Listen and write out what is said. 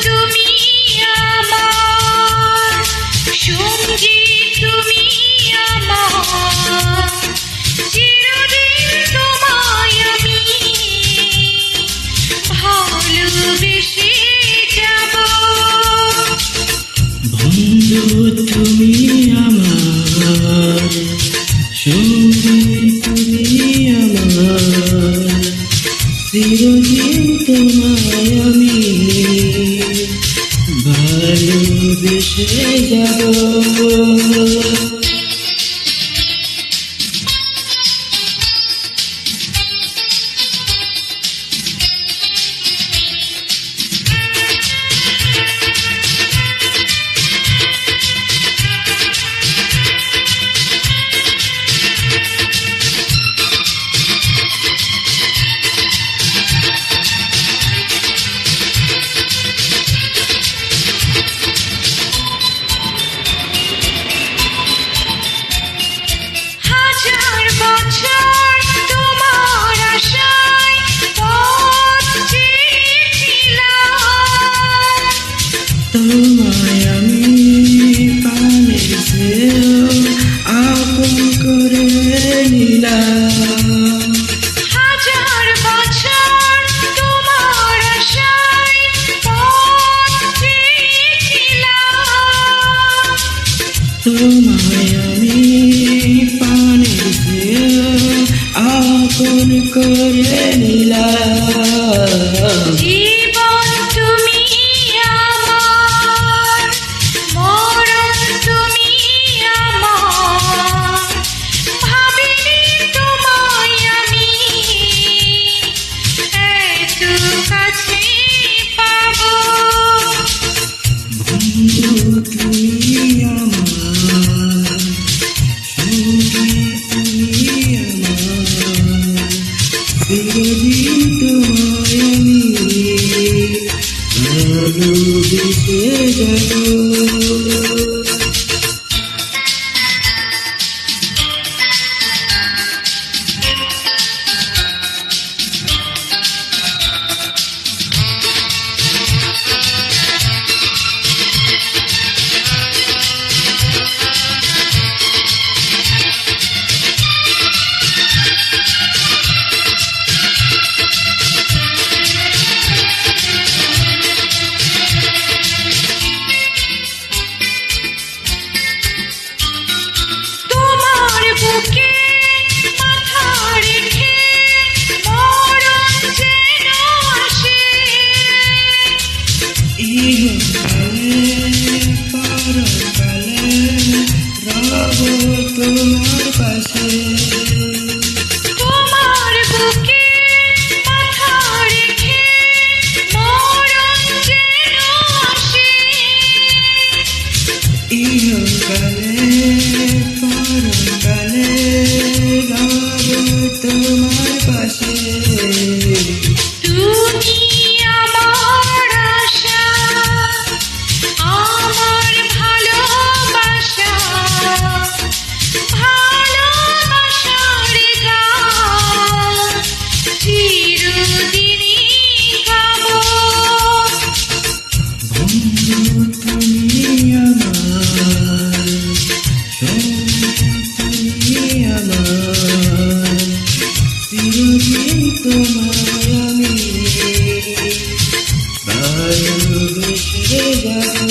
তুমি আমার সঙ্গী, তুমি আমার চিরদিন তোমায় আমি ভালোবেসে যাব। বন্ধু তুমি আমার সঙ্গী, তুমি আমার চিরদিন তোমায় আমি ভালোবেসে যাব। হাজার বছর তোমার আশায় পথ চেয়েছিলাম, তোমায় আমি প্রাণের চেয়েও আপন করে নিলাম। হাজার বছর তোমার আশায় পথ চেয়েছিলাম, তোমায় আমি প্রাণের চেয়েও আপন করে নিলাম। জীবন তুমি আমার, মরণ তুমি আমার, ভাবিনি তোমায় আমি এত কাছে পাবো। বন্ধু তুমি আমার সঙ্গী, তুমি আমার চিরদিন তোমায় আমি ভালোবেসে যাব। তোমার বুকে মাথা রেখে মরণ যেন আসে, ইহকালে পরকালে রব তোমার পাশে। তোমার বুকে মাথা রেখে মরণ যেন আসে, ইহকালে পরকালে রব তোমার পাশে। তুমি আমার আশা, আমার ভালোবাসা, ভালোবাসার গান চিরদিনই গাবো। বন্ধু তুমি আমার সঙ্গী, তুমি আমার চিরদিন তোমায় আমি ভালোবেসে যাব।